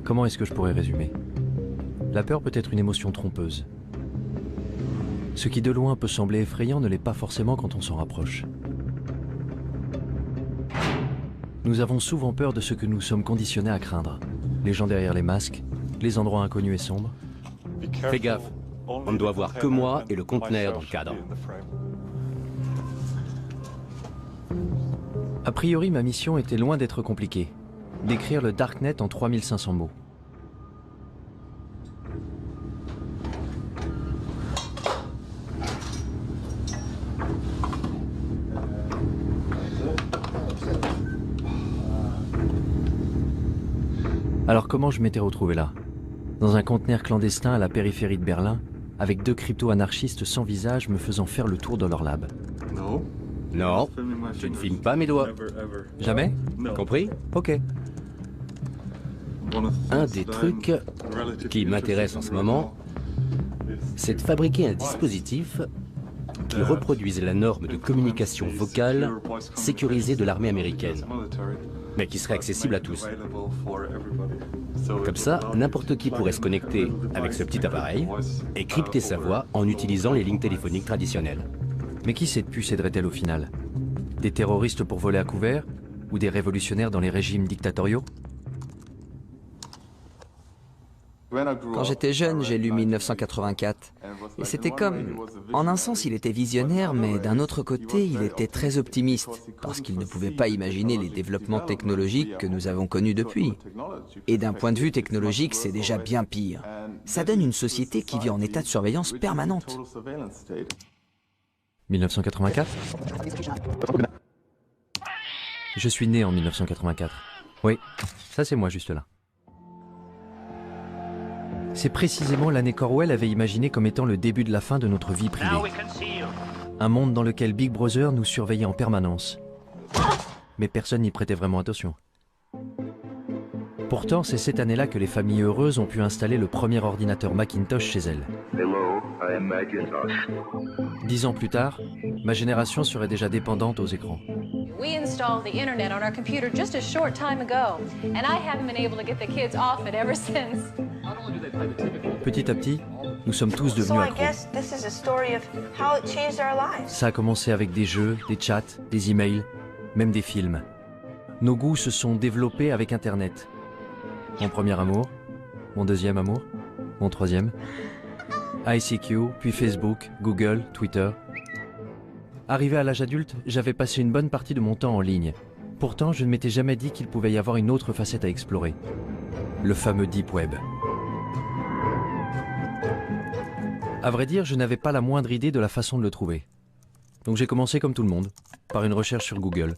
Comment est-ce que je pourrais résumer? La peur peut être une émotion trompeuse. Ce qui de loin peut sembler effrayant ne l'est pas forcément quand on s'en rapproche. Nous avons souvent peur de ce que nous sommes conditionnés à craindre. Les gens derrière les masques, les endroits inconnus et sombres. Fais gaffe, on ne doit voir que moi et le conteneur dans le cadre. A priori, ma mission était loin d'être compliquée. Décrire le Darknet en 3500 mots. Alors comment je m'étais retrouvé là? Dans un conteneur clandestin à la périphérie de Berlin, avec 2 crypto-anarchistes sans visage me faisant faire le tour de leur lab. Non, je ne filme pas mes doigts. Jamais? Compris? Ok. Un des trucs qui m'intéresse en ce moment, c'est de fabriquer un dispositif qui reproduise la norme de communication vocale sécurisée de l'armée américaine, mais qui serait accessible à tous. Comme ça, n'importe qui pourrait se connecter avec ce petit appareil et crypter sa voix en utilisant les lignes téléphoniques traditionnelles. Mais qui cette puce aiderait-elle au final? Des terroristes pour voler à couvert? Ou des révolutionnaires dans les régimes dictatoriaux? Quand j'étais jeune, j'ai lu 1984. Et c'était comme... En un sens, il était visionnaire, mais d'un autre côté, il était très optimiste, parce qu'il ne pouvait pas imaginer les développements technologiques que nous avons connus depuis. Et d'un point de vue technologique, c'est déjà bien pire. Ça donne une société qui vit en état de surveillance permanente. 1984? Je suis né en 1984. Oui, ça c'est moi juste là. C'est précisément l'année qu'Orwell avait imaginé comme étant le début de la fin de notre vie privée. Un monde dans lequel Big Brother nous surveillait en permanence. Mais personne n'y prêtait vraiment attention. Pourtant, c'est cette année-là que les familles heureuses ont pu installer le premier ordinateur Macintosh chez elles. Hello, I am Macintosh. 10 ans plus tard, ma génération serait déjà dépendante aux écrans. We installed the internet on our computer just a short time ago, and I haven't been able to get the kids off it ever since. Petit à petit, nous sommes tous devenus accros. Ça a commencé avec des jeux, des chats, des emails, même des films. Nos goûts se sont développés avec Internet. Mon premier amour, mon deuxième amour, mon troisième. ICQ, puis Facebook, Google, Twitter. Arrivé à l'âge adulte, j'avais passé une bonne partie de mon temps en ligne. Pourtant, je ne m'étais jamais dit qu'il pouvait y avoir une autre facette à explorer. Le fameux Deep Web. À vrai dire, je n'avais pas la moindre idée de la façon de le trouver. Donc j'ai commencé comme tout le monde, par une recherche sur Google.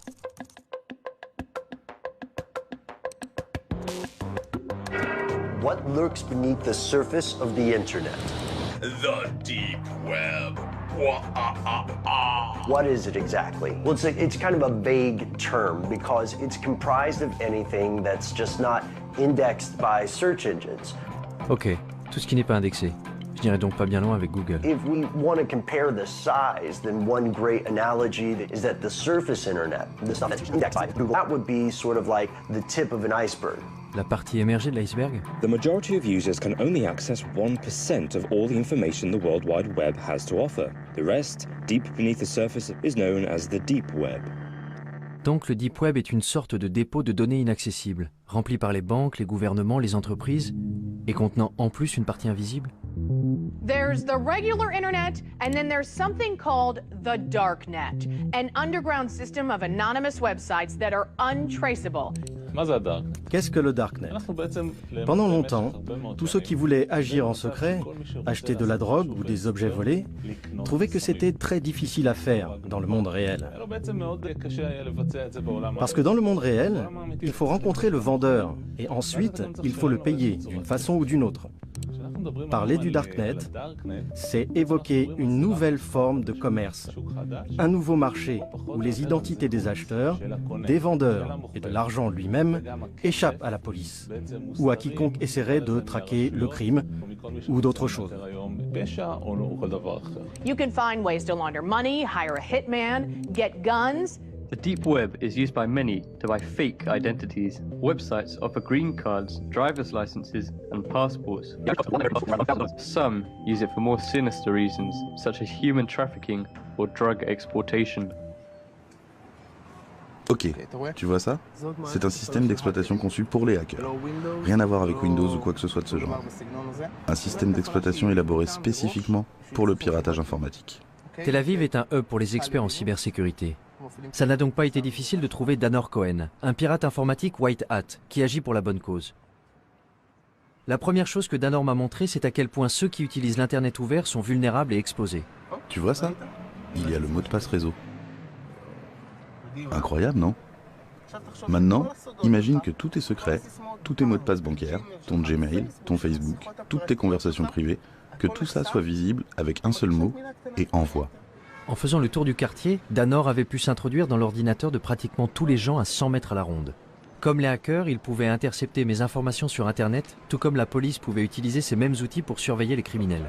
What lurks beneath the surface of the internet? The deep web. What is it exactly? Well, it's kind of a vague term because it's comprised of anything that's just not indexed by search engines. Ok, tout ce qui n'est pas indexé. Je n'irai donc pas bien loin avec Google. If we want to compare the size, then one great analogy is that the surface internet, the stuff that's indexed by Google, that would be sort of like the tip of an iceberg. La partie émergée de l'iceberg? The majority of users can only access 1% of all the information the World Wide Web has to offer. The rest, deep beneath the surface, is known as the deep web. Donc le Deep Web est une sorte de dépôt de données inaccessibles, rempli par les banques, les gouvernements, les entreprises, et contenant en plus une partie invisible? There's the regular internet, and then there's something called the darknet, an underground system of anonymous websites that are untraceable. Qu'est-ce que le Darknet? Pendant longtemps, tous ceux qui voulaient agir en secret, acheter de la drogue ou des objets volés, trouvaient que c'était très difficile à faire dans le monde réel. Parce que dans le monde réel, il faut rencontrer le vendeur et ensuite, il faut le payer d'une façon ou d'une autre. Parler du Darknet, c'est évoquer une nouvelle forme de commerce, un nouveau marché où les identités des acheteurs, des vendeurs et de l'argent lui-même échappent à la police ou à quiconque essaierait de traquer le crime ou d'autres choses. You can find ways to launder money, hire a hitman, get guns, The deep web is used by many to buy fake identities. Websites offer green cards, driver's licenses, and passports. Some use it for more sinister reasons, such as human trafficking or drug exportation. Ok, tu vois ça? C'est un système d'exploitation conçu pour les hackers. Rien à voir avec Windows ou quoi que ce soit de ce genre. Un système d'exploitation élaboré spécifiquement pour le piratage informatique. Tel Aviv est un hub pour les experts en cybersécurité. Ça n'a donc pas été difficile de trouver Danor Cohen, un pirate informatique white hat, qui agit pour la bonne cause. La première chose que Danor m'a montré, c'est à quel point ceux qui utilisent l'Internet ouvert sont vulnérables et exposés. Tu vois ça? Il y a le mot de passe réseau. Incroyable, non? Maintenant, imagine que tous tes secrets, tous tes mots de passe bancaires, ton Gmail, ton Facebook, toutes tes conversations privées, que tout ça soit visible avec un seul mot et envoie. En faisant le tour du quartier, Danor avait pu s'introduire dans l'ordinateur de pratiquement tous les gens à 100 mètres à la ronde. Comme les hackers, ils pouvaient intercepter mes informations sur Internet, tout comme la police pouvait utiliser ces mêmes outils pour surveiller les criminels.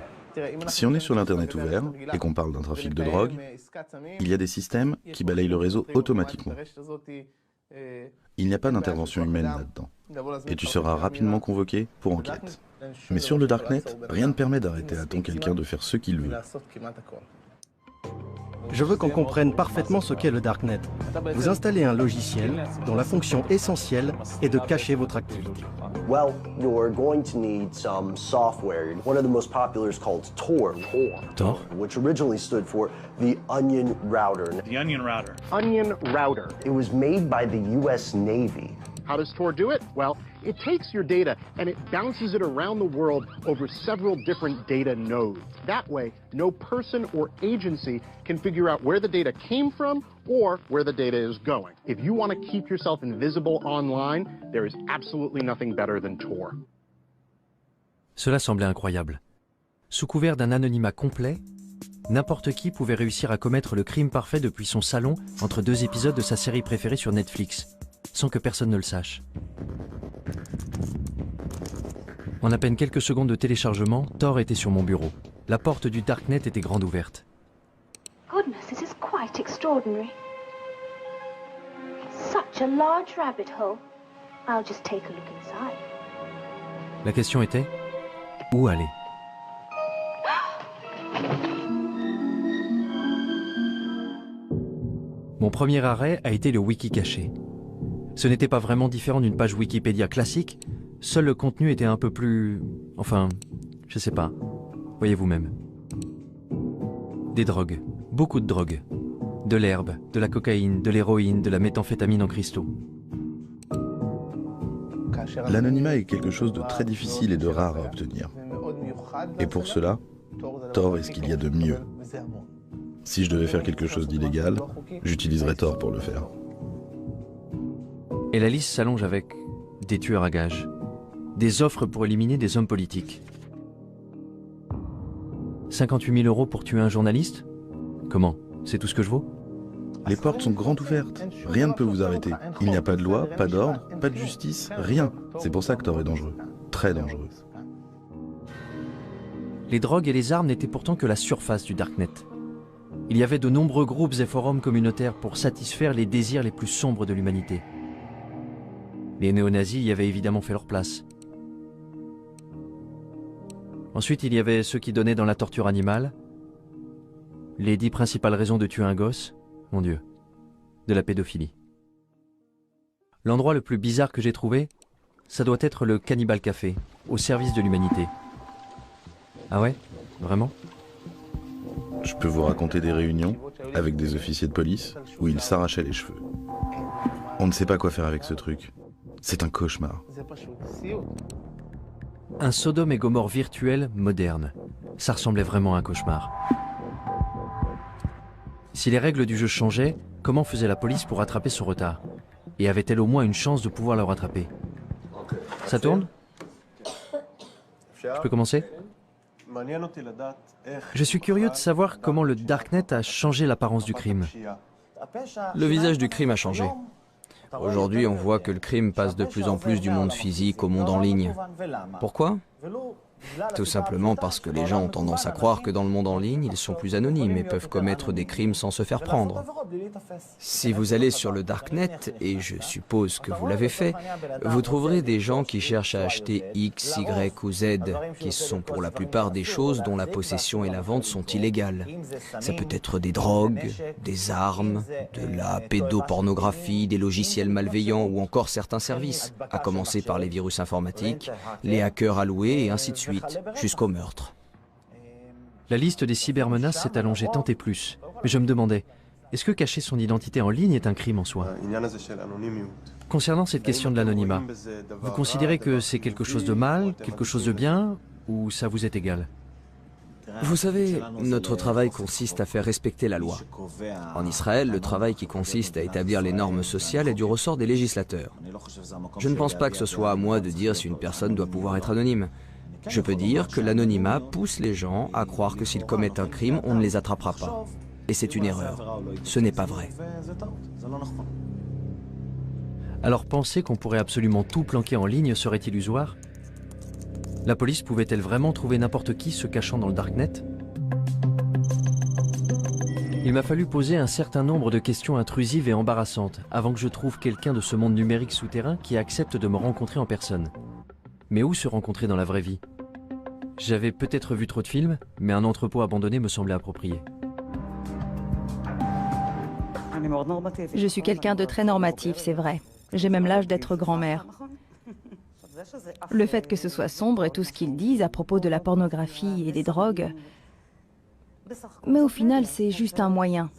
Si on est sur l'Internet ouvert et qu'on parle d'un trafic de drogue, il y a des systèmes qui balayent le réseau automatiquement. Il n'y a pas d'intervention humaine là-dedans. Et tu seras rapidement convoqué pour enquête. Mais sur le Darknet, rien ne permet d'arrêter à ton quelqu'un de faire ce qu'il veut. Je veux qu'on comprenne parfaitement ce qu'est le Darknet. Vous installez un logiciel dont la fonction essentielle est de cacher votre activité. Well, you're going to need some software. One of the most popular is called Tor. Tor? Which originally stood for the Onion Router. The Onion Router. Onion Router. It was made by the US Navy. How does Tor do it? Well, it takes your data and it bounces it around the world over several different data nodes. That way, no person or agency can figure out where the data came from or where the data is going. If you want to keep yourself invisible online, there is absolutely nothing better than Tor. Cela semblait incroyable. Sous couvert d'un anonymat complet, n'importe qui pouvait réussir à commettre le crime parfait depuis son salon entre deux épisodes de sa série préférée sur Netflix, sans que personne ne le sache. En à peine quelques secondes de téléchargement, Tor était sur mon bureau. La porte du Darknet était grande ouverte. Goodness, this is quite extraordinary. Such a large rabbit hole. I'll just take a look inside. La question était, où aller? Mon premier arrêt a été le wiki caché. Ce n'était pas vraiment différent d'une page Wikipédia classique, seul le contenu était un peu plus... enfin, je sais pas, voyez vous-même. Des drogues, beaucoup de drogues. De l'herbe, de la cocaïne, de l'héroïne, de la méthamphétamine en cristaux. L'anonymat est quelque chose de très difficile et de rare à obtenir. Et pour cela, Tor est ce qu'il y a de mieux. Si je devais faire quelque chose d'illégal, j'utiliserais Tor pour le faire. Et la liste s'allonge avec des tueurs à gages, des offres pour éliminer des hommes politiques. 58 000 € pour tuer un journaliste? Comment? C'est tout ce que je vaux? Les portes sont grandes ouvertes. Rien ne peut vous arrêter. Il n'y a pas de loi, pas d'ordre, pas de justice, rien. C'est pour ça que Tor est dangereux. Très dangereux. Les drogues et les armes n'étaient pourtant que la surface du Darknet. Il y avait de nombreux groupes et forums communautaires pour satisfaire les désirs les plus sombres de l'humanité. Les néo-nazis y avaient évidemment fait leur place. Ensuite, il y avait ceux qui donnaient dans la torture animale. Les 10 principales raisons de tuer un gosse, mon Dieu, de la pédophilie. L'endroit le plus bizarre que j'ai trouvé, ça doit être le Cannibal Café, au service de l'humanité. Ah ouais? Vraiment? Je peux vous raconter des réunions avec des officiers de police où ils s'arrachaient les cheveux. On ne sait pas quoi faire avec ce truc. C'est un cauchemar. Un Sodome et Gomorrhe virtuel moderne. Ça ressemblait vraiment à un cauchemar. Si les règles du jeu changeaient, comment faisait la police pour rattraper son retard? Et avait-elle au moins une chance de pouvoir le rattraper? Ça tourne? Je peux commencer? Je suis curieux de savoir comment le Darknet a changé l'apparence du crime. Le visage du crime a changé. Aujourd'hui, on voit que le crime passe de plus en plus du monde physique au monde en ligne. Pourquoi? Tout simplement parce que les gens ont tendance à croire que dans le monde en ligne, ils sont plus anonymes et peuvent commettre des crimes sans se faire prendre. Si vous allez sur le Darknet, et je suppose que vous l'avez fait, vous trouverez des gens qui cherchent à acheter X, Y ou Z, qui sont pour la plupart des choses dont la possession et la vente sont illégales. Ça peut être des drogues, des armes, de la pédopornographie, des logiciels malveillants ou encore certains services, à commencer par les virus informatiques, les hackers alloués et ainsi de suite, jusqu'au meurtre. La liste des cybermenaces s'est allongée tant et plus. Mais je me demandais, est-ce que cacher son identité en ligne est un crime en soi? Concernant cette question de l'anonymat, vous considérez que c'est quelque chose de mal, quelque chose de bien, ou ça vous est égal? Vous savez, notre travail consiste à faire respecter la loi. En Israël, le travail qui consiste à établir les normes sociales est du ressort des législateurs. Je ne pense pas que ce soit à moi de dire si une personne doit pouvoir être anonyme. Je peux dire que l'anonymat pousse les gens à croire que s'ils commettent un crime, on ne les attrapera pas. Et c'est une erreur. Ce n'est pas vrai. Alors penser qu'on pourrait absolument tout planquer en ligne serait illusoire? La police pouvait-elle vraiment trouver n'importe qui se cachant dans le Darknet? Il m'a fallu poser un certain nombre de questions intrusives et embarrassantes avant que je trouve quelqu'un de ce monde numérique souterrain qui accepte de me rencontrer en personne. Mais où se rencontrer dans la vraie vie? J'avais peut-être vu trop de films, mais un entrepôt abandonné me semblait approprié. Je suis quelqu'un de très normatif, c'est vrai. J'ai même l'âge d'être grand-mère. Le fait que ce soit sombre et tout ce qu'ils disent à propos de la pornographie et des drogues, mais au final, c'est juste un moyen.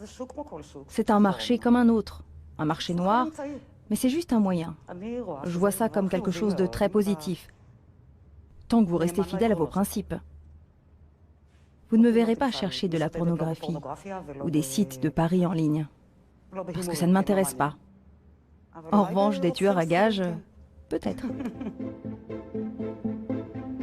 C'est un marché comme un autre, un marché noir, mais c'est juste un moyen. Je vois ça comme quelque chose de très positif, tant que vous restez fidèle à vos principes. Vous ne me verrez pas chercher de la pornographie ou des sites de paris en ligne, parce que ça ne m'intéresse pas. En revanche, des tueurs à gages, peut-être.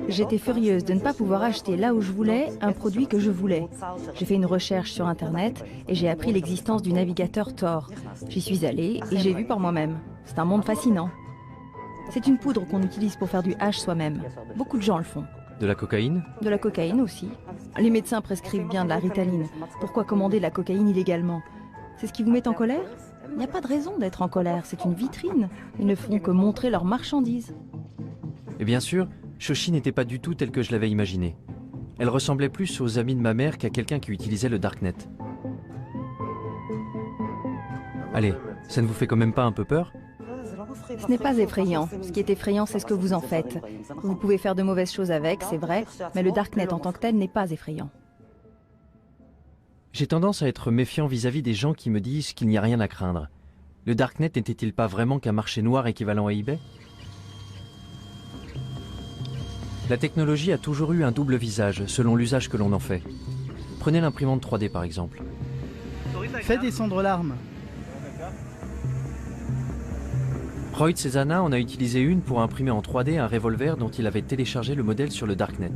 J'étais furieuse de ne pas pouvoir acheter là où je voulais un produit que je voulais. J'ai fait une recherche sur Internet et j'ai appris l'existence du navigateur Tor. J'y suis allée et j'ai vu par moi-même. C'est un monde fascinant. C'est une poudre qu'on utilise pour faire du hash soi-même. Beaucoup de gens le font. De la cocaïne? De la cocaïne aussi. Les médecins prescrivent bien de la Ritaline. Pourquoi commander de la cocaïne illégalement? C'est ce qui vous met en colère? Il n'y a pas de raison d'être en colère, c'est une vitrine. Ils ne font que montrer leurs marchandises. Et bien sûr, Shoshi n'était pas du tout telle que je l'avais imaginée. Elle ressemblait plus aux amis de ma mère qu'à quelqu'un qui utilisait le Darknet. Allez, ça ne vous fait quand même pas un peu peur? Ce n'est pas effrayant. Ce qui est effrayant, c'est ce que vous en faites. Vous pouvez faire de mauvaises choses avec, c'est vrai, mais le Darknet en tant que tel n'est pas effrayant. J'ai tendance à être méfiant vis-à-vis des gens qui me disent qu'il n'y a rien à craindre. Le Darknet n'était-il pas vraiment qu'un marché noir équivalent à eBay? La technologie a toujours eu un double visage, selon l'usage que l'on en fait. Prenez l'imprimante 3D par exemple. Fais descendre l'arme. Roy Cezana en a utilisé une pour imprimer en 3D un revolver dont il avait téléchargé le modèle sur le Darknet.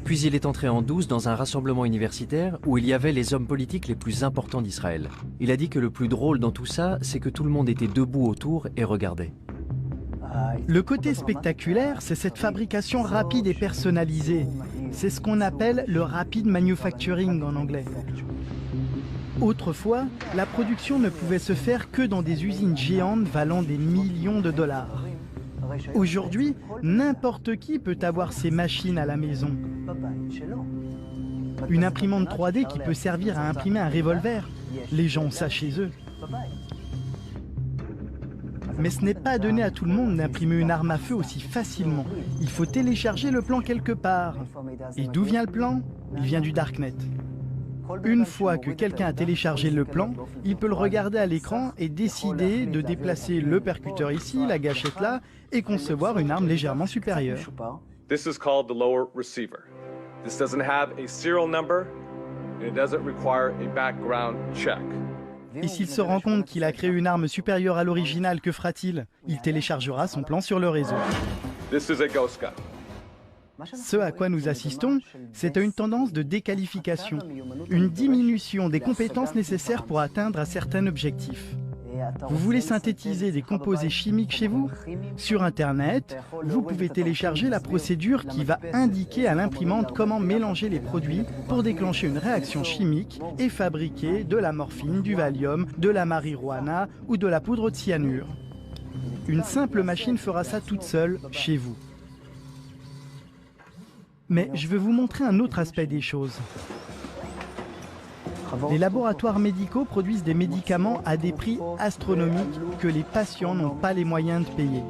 Puis il est entré en douce dans un rassemblement universitaire où il y avait les hommes politiques les plus importants d'Israël. Il a dit que le plus drôle dans tout ça, c'est que tout le monde était debout autour et regardait. Le côté spectaculaire, c'est cette fabrication rapide et personnalisée. C'est ce qu'on appelle le rapid manufacturing en anglais. Autrefois, la production ne pouvait se faire que dans des usines géantes valant des millions de dollars. Aujourd'hui, n'importe qui peut avoir ces machines à la maison. Une imprimante 3D qui peut servir à imprimer un revolver. Les gens ont ça chez eux. Mais ce n'est pas donné à tout le monde d'imprimer une arme à feu aussi facilement. Il faut télécharger le plan quelque part. Et d'où vient le plan? Il vient du Darknet. Une fois que quelqu'un a téléchargé le plan, il peut le regarder à l'écran et décider de déplacer le percuteur ici, la gâchette là, et concevoir une arme légèrement supérieure. This is called the lower receiver. This doesn't have a serial number and it doesn't require a background check. Et s'il se rend compte qu'il a créé une arme supérieure à l'original, que fera-t-il? Il téléchargera son plan sur le réseau. This is a ghost gun. Ce à quoi nous assistons, c'est à une tendance de déqualification, une diminution des compétences nécessaires pour atteindre un certain objectif. Vous voulez synthétiser des composés chimiques chez vous? Sur Internet, vous pouvez télécharger la procédure qui va indiquer à l'imprimante comment mélanger les produits pour déclencher une réaction chimique et fabriquer de la morphine, du Valium, de la marijuana ou de la poudre de cyanure. Une simple machine fera ça toute seule chez vous. Mais je veux vous montrer un autre aspect des choses. Les laboratoires médicaux produisent des médicaments à des prix astronomiques que les patients n'ont pas les moyens de payer.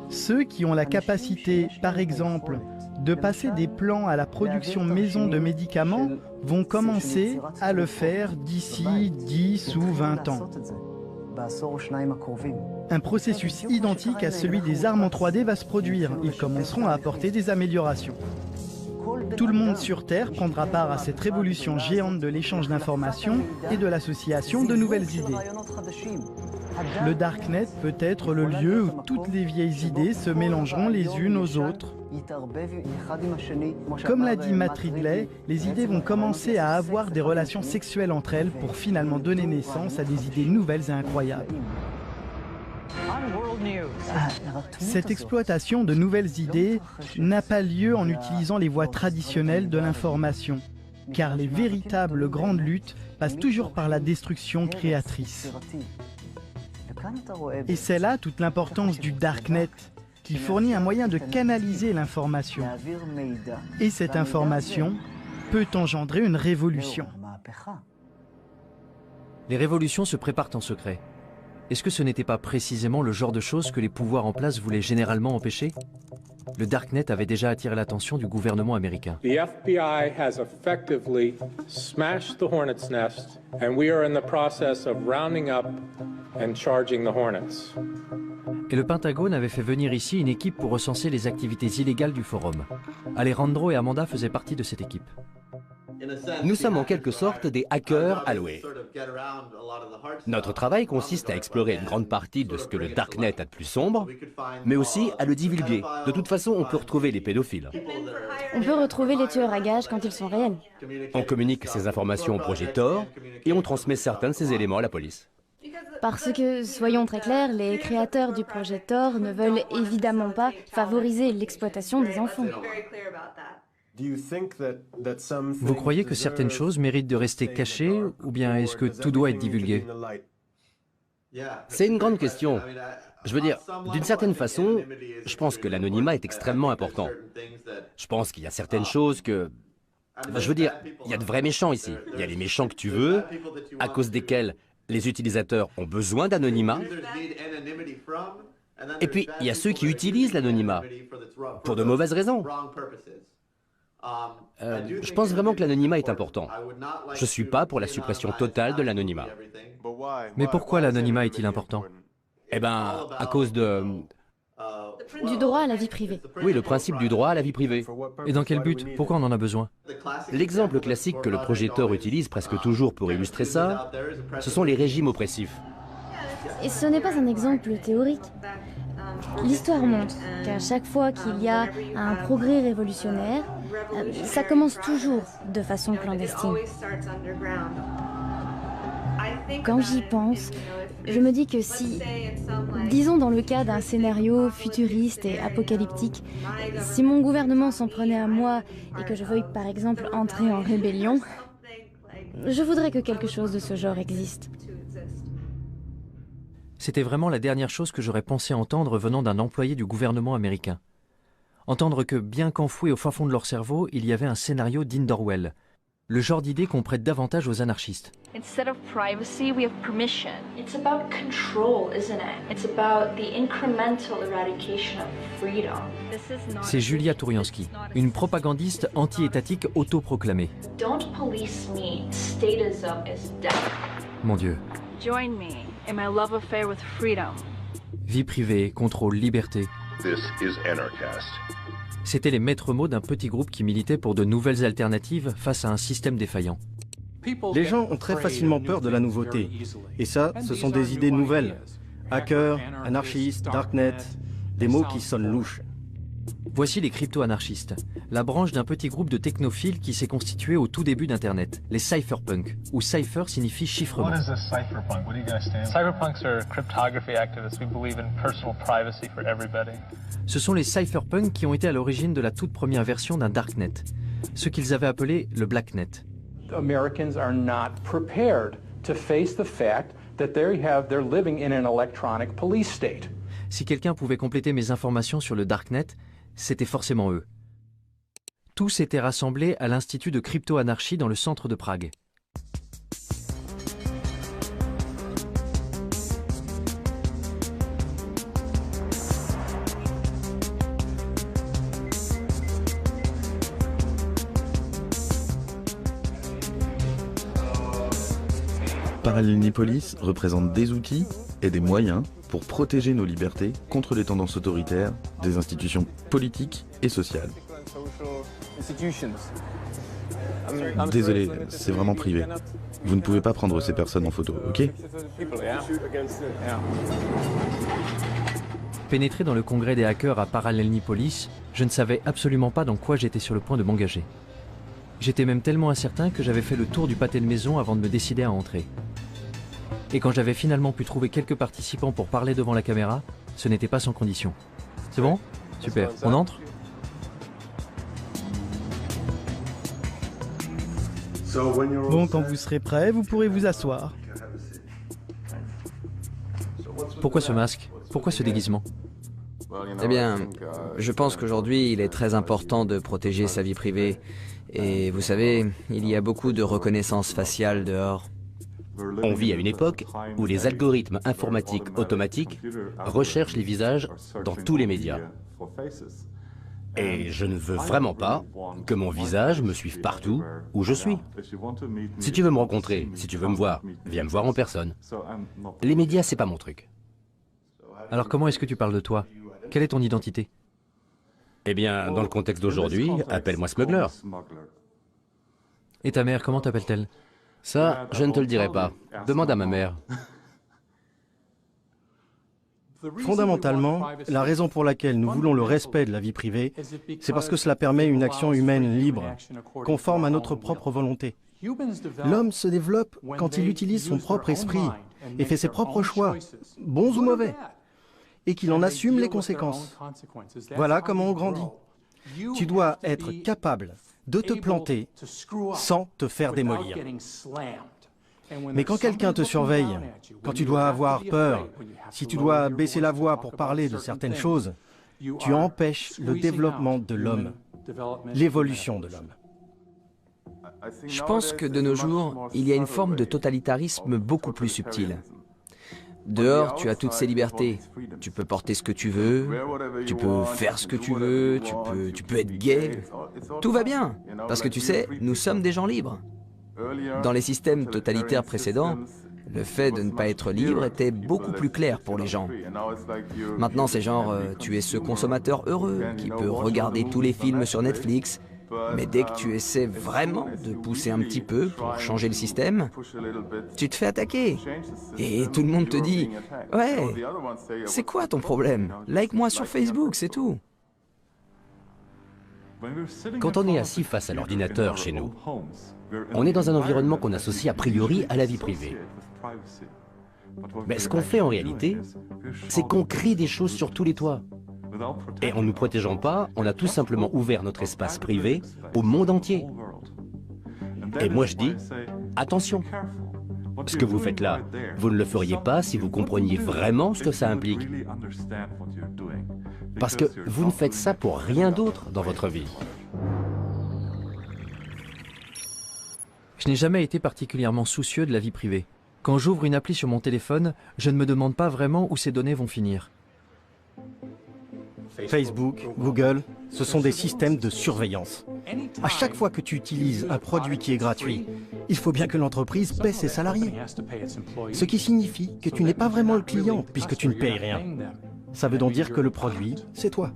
Ceux qui ont la capacité, par exemple, de passer des plans à la production maison de médicaments vont commencer à le faire d'ici 10 ou 20 ans. Un processus identique à celui des armes en 3D va se produire. Ils commenceront à apporter des améliorations. Tout le monde sur Terre prendra part à cette révolution géante de l'échange d'informations et de l'association de nouvelles idées. Le Darknet peut être le lieu où toutes les vieilles idées se mélangeront les unes aux autres. Comme l'a dit Matt Ridley, les idées vont commencer à avoir des relations sexuelles entre elles pour finalement donner naissance à des idées nouvelles et incroyables. Cette exploitation de nouvelles idées n'a pas lieu en utilisant les voies traditionnelles de l'information, car les véritables grandes luttes passent toujours par la destruction créatrice. Et c'est là toute l'importance du Darknet, qui fournit un moyen de canaliser l'information. Et cette information peut engendrer une révolution. Les révolutions se préparent en secret. Est-ce que ce n'était pas précisément le genre de choses que les pouvoirs en place voulaient généralement empêcher? Le Darknet avait déjà attiré l'attention du gouvernement américain. The FBI has effectively smashed the Hornet's nest, and we are in the process of rounding up and charging the Hornets. Et le Pentagone avait fait venir ici une équipe pour recenser les activités illégales du forum. Alejandro et Amanda faisaient partie de cette équipe. Nous sommes en quelque sorte des hackers alloués. Notre travail consiste à explorer une grande partie de ce que le Darknet a de plus sombre, mais aussi à le divulguer. De toute façon, on peut retrouver les pédophiles. On peut retrouver les tueurs à gages quand ils sont réels. On communique ces informations au projet Tor et on transmet certains de ces éléments à la police. Parce que, soyons très clairs, les créateurs du projet Tor ne veulent évidemment pas favoriser l'exploitation des enfants. Vous croyez que certaines choses méritent de rester cachées, ou bien est-ce que tout doit être divulgué? C'est une grande question. Je veux dire, d'une certaine façon, je pense que l'anonymat est extrêmement important. Je pense qu'il y a certaines choses que... Je veux dire, il y a de vrais méchants ici. Il y a les méchants que tu veux, à cause desquels les utilisateurs ont besoin d'anonymat. Et puis, il y a ceux qui utilisent l'anonymat pour de mauvaises raisons. Je pense vraiment que l'anonymat est important. Je ne suis pas pour la suppression totale de l'anonymat. Mais pourquoi l'anonymat est-il important? Eh bien, à cause de... Du droit à la vie privée. Oui, le principe du droit à la vie privée. Et dans quel but? Pourquoi on en a besoin? L'exemple classique que le projet Tor utilise presque toujours pour illustrer ça, ce sont les régimes oppressifs. Et ce n'est pas un exemple théorique. L'histoire montre qu'à chaque fois qu'il y a un progrès révolutionnaire, ça commence toujours de façon clandestine. Quand j'y pense, je me dis que si, disons dans le cas d'un scénario futuriste et apocalyptique, si mon gouvernement s'en prenait à moi et que je veuille par exemple entrer en rébellion, je voudrais que quelque chose de ce genre existe. C'était vraiment la dernière chose que j'aurais pensé entendre venant d'un employé du gouvernement américain. Entendre que, bien qu'enfoui au fin fond de leur cerveau, il y avait un scénario digne d'Orwell. Le genre d'idée qu'on prête davantage aux anarchistes. Instead of privacy, we have permission. It's about control, isn't it? It's about the incremental eradication of freedom. C'est Julia Touriansky, une propagandiste anti-étatique autoproclamée. Don't police me. Statism is death. Mon Dieu. Join me in my love affair with freedom. Vie privée, contrôle, liberté. This is Anarchast. C'étaient les maîtres mots d'un petit groupe qui militait pour de nouvelles alternatives face à un système défaillant. Les gens ont très facilement peur de la nouveauté. Et ça, ce sont des idées nouvelles. Hacker, anarchiste, darknet, des mots qui sonnent louches. Voici les crypto-anarchistes, la branche d'un petit groupe de technophiles qui s'est constitué au tout début d'Internet, les cypherpunks, où cypher signifie chiffrement. What is a cypherpunk? What do you guys stand for? Cypherpunks are cryptography activists. We believe in personal privacy for everybody. Ce sont les cypherpunks qui ont été à l'origine de la toute première version d'un darknet, ce qu'ils avaient appelé le blacknet. Americans are not prepared to face the fact that they're living in an electronic police state. Si quelqu'un pouvait compléter mes informations sur le darknet, c'était forcément eux. Tous étaient rassemblés à l'Institut de crypto-anarchie dans le centre de Prague. Parallelnipolis représente des outils et des moyens pour protéger nos libertés contre les tendances autoritaires des institutions politiques et sociales. Désolé, c'est vraiment privé. Vous ne pouvez pas prendre ces personnes en photo, ok? Pénétré dans le congrès des hackers à Parallelnipolis, je ne savais absolument pas dans quoi j'étais sur le point de m'engager. J'étais même tellement incertain que j'avais fait le tour du pâté de maison avant de me décider à entrer. Et quand j'avais finalement pu trouver quelques participants pour parler devant la caméra, ce n'était pas sans condition. C'est bon? Super. On entre? Bon, quand vous serez prêt, vous pourrez vous asseoir. Pourquoi ce masque? Pourquoi ce déguisement? Eh bien, je pense qu'aujourd'hui, il est très important de protéger sa vie privée. Et vous savez, il y a beaucoup de reconnaissance faciale dehors. On vit à une époque où les algorithmes informatiques automatiques recherchent les visages dans tous les médias. Et je ne veux vraiment pas que mon visage me suive partout où je suis. Si tu veux me rencontrer, si tu veux me voir, viens me voir en personne. Les médias, c'est pas mon truc. Alors comment est-ce que tu parles de toi? Quelle est ton identité? Eh bien, dans le contexte d'aujourd'hui, appelle-moi Smuggler. Et ta mère, comment t'appelle-t-elle? Ça, je ne te le dirai pas. Demande à ma mère. Fondamentalement, la raison pour laquelle nous voulons le respect de la vie privée, c'est parce que cela permet une action humaine libre, conforme à notre propre volonté. L'homme se développe quand il utilise son propre esprit et fait ses propres choix, bons ou mauvais, et qu'il en assume les conséquences. Voilà comment on grandit. Tu dois être capable de te planter sans te faire démolir. Mais quand quelqu'un te surveille, quand tu dois avoir peur, si tu dois baisser la voix pour parler de certaines choses, tu empêches le développement de l'homme, l'évolution de l'homme. Je pense que de nos jours, il y a une forme de totalitarisme beaucoup plus subtile. Dehors, tu as toutes ces libertés. Tu peux porter ce que tu veux, tu peux faire ce que tu veux, tu peux être gay. Tout va bien, parce que tu sais, nous sommes des gens libres. Dans les systèmes totalitaires précédents, le fait de ne pas être libre était beaucoup plus clair pour les gens. Maintenant, c'est genre, tu es ce consommateur heureux qui peut regarder tous les films sur Netflix, mais dès que tu essaies vraiment de pousser un petit peu pour changer le système, tu te fais attaquer. Et tout le monde te dit « Ouais, c'est quoi ton problème? Like-moi sur Facebook, c'est tout. » Quand on est assis face à l'ordinateur chez nous, on est dans un environnement qu'on associe a priori à la vie privée. Mais ce qu'on fait en réalité, c'est qu'on crée des choses sur tous les toits. Et en ne nous protégeant pas, on a tout simplement ouvert notre espace privé au monde entier. Et moi je dis, attention, ce que vous faites là, vous ne le feriez pas si vous compreniez vraiment ce que ça implique. Parce que vous ne faites ça pour rien d'autre dans votre vie. Je n'ai jamais été particulièrement soucieux de la vie privée. Quand j'ouvre une appli sur mon téléphone, je ne me demande pas vraiment où ces données vont finir. Facebook, Google, ce sont des systèmes de surveillance. À chaque fois que tu utilises un produit qui est gratuit, il faut bien que l'entreprise paie ses salariés. Ce qui signifie que tu n'es pas vraiment le client puisque tu ne payes rien. Ça veut donc dire que le produit, c'est toi.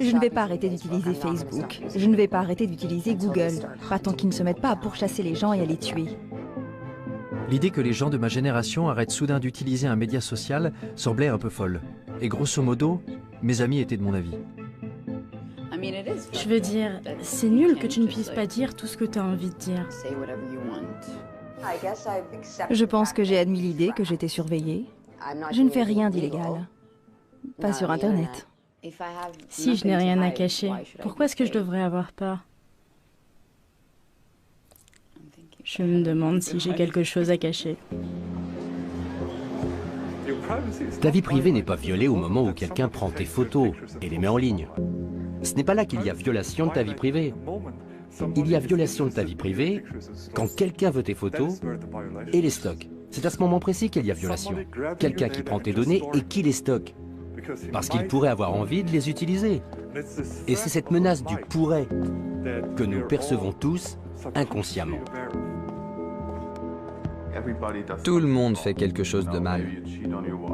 Je ne vais pas arrêter d'utiliser Facebook. Je ne vais pas arrêter d'utiliser Google. Pas tant qu'ils ne se mettent pas à pourchasser les gens et à les tuer. L'idée que les gens de ma génération arrêtent soudain d'utiliser un média social semblait un peu folle. Et grosso modo, mes amis étaient de mon avis. Je veux dire, c'est nul que tu ne puisses pas dire tout ce que tu as envie de dire. Je pense que j'ai admis l'idée que j'étais surveillée. Je ne fais rien d'illégal. Pas sur Internet. Si je n'ai rien à cacher, pourquoi est-ce que je devrais avoir peur? Je me demande si j'ai quelque chose à cacher. Ta vie privée n'est pas violée au moment où quelqu'un prend tes photos et les met en ligne. Ce n'est pas là qu'il y a violation de ta vie privée. Il y a violation de ta vie privée quand quelqu'un veut tes photos et les stocke. C'est à ce moment précis qu'il y a violation. Quelqu'un qui prend tes données et qui les stocke. Parce qu'il pourrait avoir envie de les utiliser. Et c'est cette menace du « pourrait » que nous percevons tous inconsciemment. Tout le monde fait quelque chose de mal.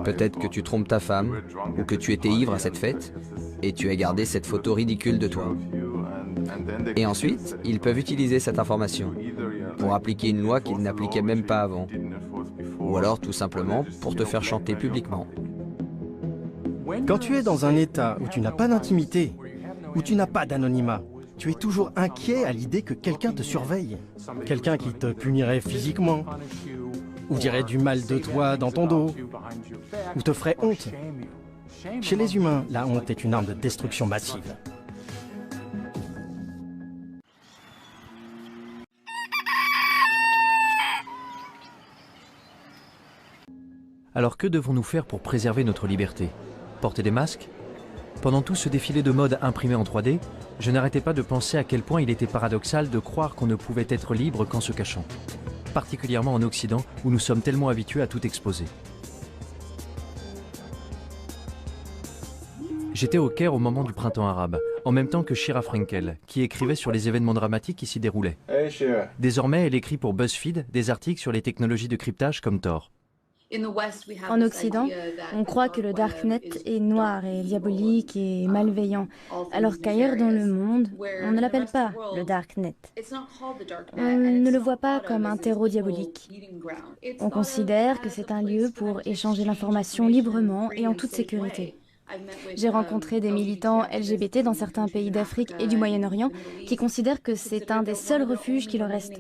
Peut-être que tu trompes ta femme, ou que tu étais ivre à cette fête, et tu as gardé cette photo ridicule de toi. Et ensuite, ils peuvent utiliser cette information pour appliquer une loi qu'ils n'appliquaient même pas avant. Ou alors tout simplement pour te faire chanter publiquement. Quand tu es dans un état où tu n'as pas d'intimité, où tu n'as pas d'anonymat, tu es toujours inquiet à l'idée que quelqu'un te surveille. Quelqu'un qui te punirait physiquement, ou dirait du mal de toi dans ton dos, ou te ferait honte. Chez les humains, la honte est une arme de destruction massive. Alors que devons-nous faire pour préserver notre liberté? Porter des masques? Pendant tout ce défilé de mode imprimé en 3D, je n'arrêtais pas de penser à quel point il était paradoxal de croire qu'on ne pouvait être libre qu'en se cachant. Particulièrement en Occident, où nous sommes tellement habitués à tout exposer. J'étais au Caire au moment du printemps arabe, en même temps que Shira Frenkel, qui écrivait sur les événements dramatiques qui s'y déroulaient. Désormais, elle écrit pour BuzzFeed des articles sur les technologies de cryptage comme Tor. En Occident, on croit que le Darknet est noir et diabolique et malveillant, alors qu'ailleurs dans le monde, on ne l'appelle pas le Darknet. On ne le voit pas comme un terreau diabolique. On considère que c'est un lieu pour échanger l'information librement et en toute sécurité. J'ai rencontré des militants LGBT dans certains pays d'Afrique et du Moyen-Orient qui considèrent que c'est un des seuls refuges qui leur reste.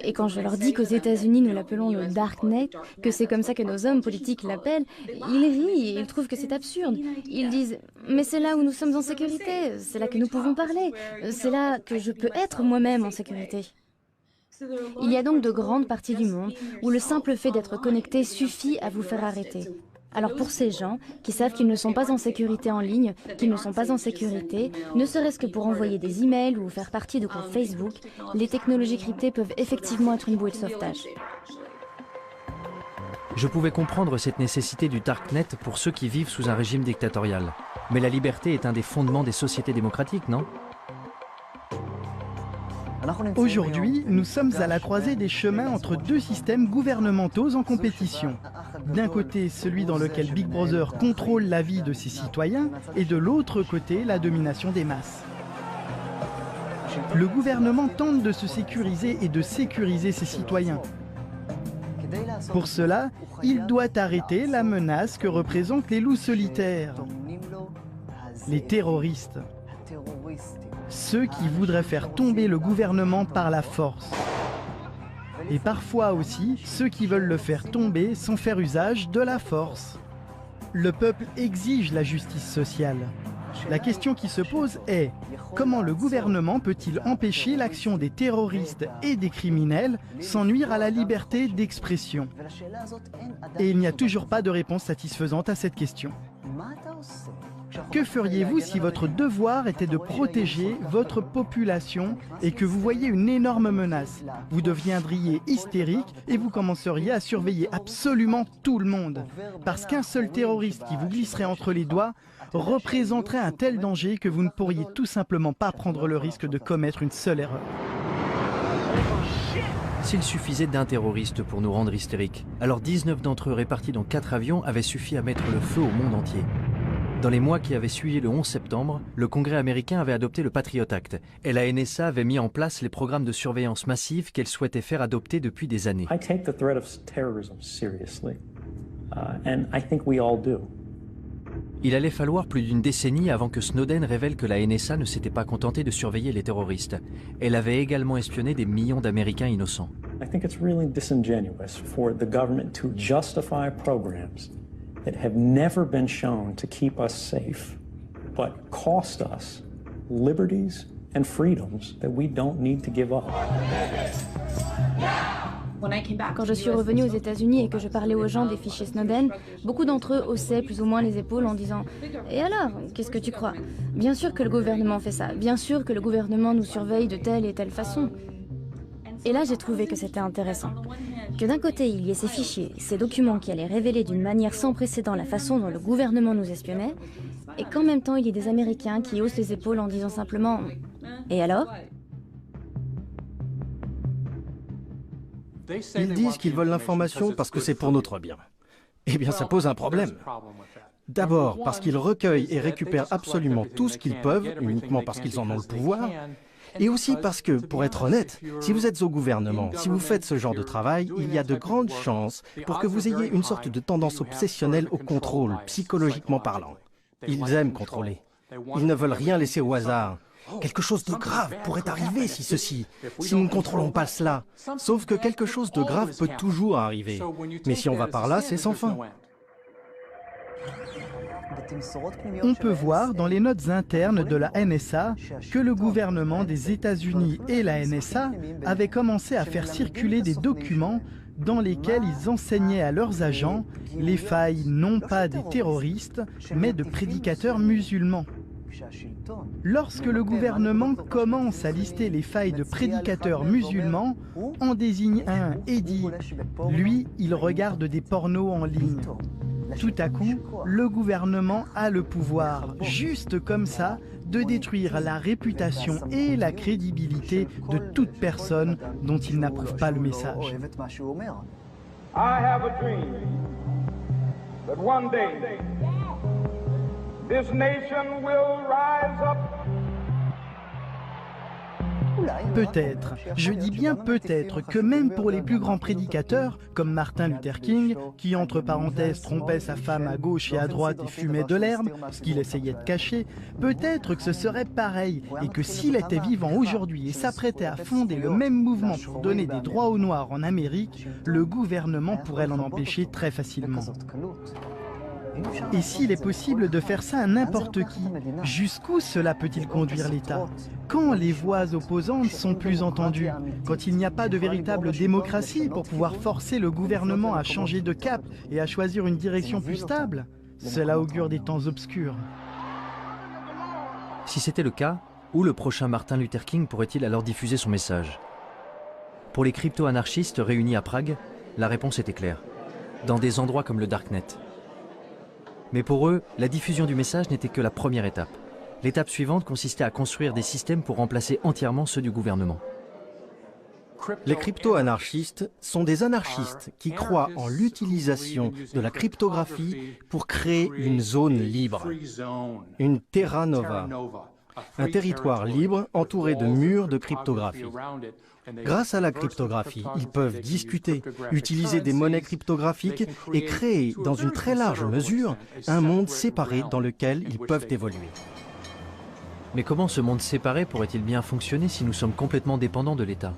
Et quand je leur dis qu'aux États-Unis nous l'appelons le Darknet, que c'est comme ça que nos hommes politiques l'appellent, ils rient et ils trouvent que c'est absurde. Ils disent « mais c'est là où nous sommes en sécurité, c'est là que nous pouvons parler, c'est là que je peux être moi-même en sécurité ». Il y a donc de grandes parties du monde où le simple fait d'être connecté suffit à vous faire arrêter. Alors pour ces gens qui savent qu'ils ne sont pas en sécurité en ligne, qu'ils ne sont pas en sécurité, ne serait-ce que pour envoyer des emails ou faire partie de groupes Facebook, les technologies cryptées peuvent effectivement être une bouée de sauvetage. Je pouvais comprendre cette nécessité du Darknet pour ceux qui vivent sous un régime dictatorial. Mais la liberté est un des fondements des sociétés démocratiques, non? Aujourd'hui, nous sommes à la croisée des chemins entre deux systèmes gouvernementaux en compétition. D'un côté, celui dans lequel Big Brother contrôle la vie de ses citoyens, et de l'autre côté, la domination des masses. Le gouvernement tente de se sécuriser et de sécuriser ses citoyens. Pour cela, il doit arrêter la menace que représentent les loups solitaires, les terroristes. Ceux qui voudraient faire tomber le gouvernement par la force. Et parfois aussi, ceux qui veulent le faire tomber sans faire usage de la force. Le peuple exige la justice sociale. La question qui se pose est, comment le gouvernement peut-il empêcher l'action des terroristes et des criminels sans nuire à la liberté d'expression? Et il n'y a toujours pas de réponse satisfaisante à cette question. Que feriez-vous si votre devoir était de protéger votre population et que vous voyez une énorme menace? Vous deviendriez hystérique et vous commenceriez à surveiller absolument tout le monde. Parce qu'un seul terroriste qui vous glisserait entre les doigts représenterait un tel danger que vous ne pourriez tout simplement pas prendre le risque de commettre une seule erreur. S'il suffisait d'un terroriste pour nous rendre hystériques, alors 19 d'entre eux répartis dans 4 avions avaient suffi à mettre le feu au monde entier. Dans les mois qui avaient suivi le 11 septembre, le Congrès américain avait adopté le Patriot Act et la NSA avait mis en place les programmes de surveillance massive qu'elle souhaitait faire adopter depuis des années. I take the threat of terrorism seriously, and I think we all do. Il allait falloir plus d'une décennie avant que Snowden révèle que la NSA ne s'était pas contentée de surveiller les terroristes. Elle avait également espionné des millions d'Américains innocents. I think it's really disingenuous for the government to justify programs that have never been shown to keep us safe, but cost us liberties and freedoms that we don't need to give up. Quand je suis revenue aux États-Unis et que je parlais aux gens des fichiers Snowden, beaucoup d'entre eux haussaient plus ou moins les épaules en disant « Et alors, qu'est-ce que tu crois? Bien sûr que le gouvernement fait ça, bien sûr que le gouvernement nous surveille de telle et telle façon. » Et là, j'ai trouvé que c'était intéressant. Que d'un côté, il y ait ces fichiers, ces documents qui allaient révéler d'une manière sans précédent la façon dont le gouvernement nous espionnait, et qu'en même temps, il y ait des Américains qui haussent les épaules en disant simplement « Et alors ?» Ils disent qu'ils veulent l'information parce que c'est pour notre bien. Eh bien, ça pose un problème. D'abord, parce qu'ils recueillent et récupèrent absolument tout ce qu'ils peuvent, uniquement parce qu'ils en ont le pouvoir, et aussi parce que, pour être honnête, si vous êtes au gouvernement, si vous faites ce genre de travail, il y a de grandes chances pour que vous ayez une sorte de tendance obsessionnelle au contrôle, psychologiquement parlant. Ils aiment contrôler. Ils ne veulent rien laisser au hasard. Quelque chose de grave pourrait arriver si nous ne contrôlons pas cela. Sauf que quelque chose de grave peut toujours arriver. Mais si on va par là, c'est sans fin. On peut voir dans les notes internes de la NSA que le gouvernement des États-Unis et la NSA avaient commencé à faire circuler des documents dans lesquels ils enseignaient à leurs agents les failles non pas des terroristes, mais de prédicateurs musulmans. Lorsque le gouvernement commence à lister les failles de prédicateurs musulmans, en désigne un et dit « lui, il regarde des pornos en ligne ». Tout à coup, le gouvernement a le pouvoir, juste comme ça, de détruire la réputation et la crédibilité de toute personne dont il n'approuve pas le message. I have a dream that one day this nation will rise up. Peut-être, je dis bien peut-être, que même pour les plus grands prédicateurs, comme Martin Luther King, qui entre parenthèses trompait sa femme à gauche et à droite et fumait de l'herbe, ce qu'il essayait de cacher, peut-être que ce serait pareil, et que s'il était vivant aujourd'hui et s'apprêtait à fonder le même mouvement pour donner des droits aux Noirs en Amérique, le gouvernement pourrait l'en empêcher très facilement. Et s'il est possible de faire ça à n'importe qui, jusqu'où cela peut-il conduire l'État? Quand les voix opposantes sont plus entendues? Quand il n'y a pas de véritable démocratie pour pouvoir forcer le gouvernement à changer de cap et à choisir une direction plus stable? Cela augure des temps obscurs. Si c'était le cas, où le prochain Martin Luther King pourrait-il alors diffuser son message? Pour les crypto-anarchistes réunis à Prague, la réponse était claire. Dans des endroits comme le Darknet. Mais pour eux, la diffusion du message n'était que la première étape. L'étape suivante consistait à construire des systèmes pour remplacer entièrement ceux du gouvernement. Les crypto-anarchistes sont des anarchistes qui croient en l'utilisation de la cryptographie pour créer une zone libre, une terra nova, un territoire libre entouré de murs de cryptographie. Grâce à la cryptographie, ils peuvent discuter, utiliser des monnaies cryptographiques et créer, dans une très large mesure, un monde séparé dans lequel ils peuvent évoluer. Mais comment ce monde séparé pourrait-il bien fonctionner si nous sommes complètement dépendants de l'État?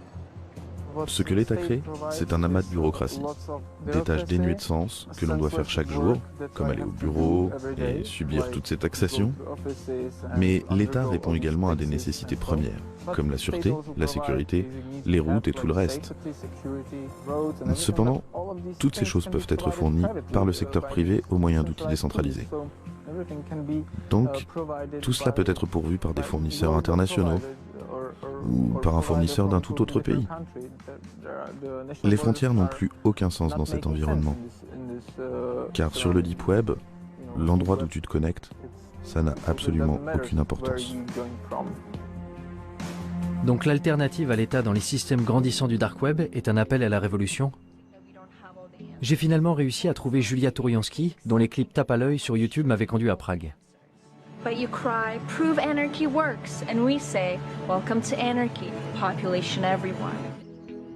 Ce que l'État crée, c'est un amas de bureaucratie, des tâches dénuées de sens que l'on doit faire chaque jour, comme aller au bureau et subir toute cette taxation. Mais l'État répond également à des nécessités premières, comme la sûreté, la sécurité, les routes et tout le reste. Cependant, toutes ces choses peuvent être fournies par le secteur privé au moyen d'outils décentralisés. Donc, tout cela peut être pourvu par des fournisseurs internationaux, ou par un fournisseur d'un tout autre pays. Les frontières n'ont plus aucun sens dans cet environnement. Car sur le Deep Web, l'endroit d'où tu te connectes, ça n'a absolument aucune importance. Donc l'alternative à l'État dans les systèmes grandissants du Dark Web est un appel à la révolution? J'ai finalement réussi à trouver Julia Touriansky, dont les clips tape à l'œil sur YouTube m'avaient conduit à Prague. But you cry, prove anarchy works, and we say, welcome to anarchy, population everyone.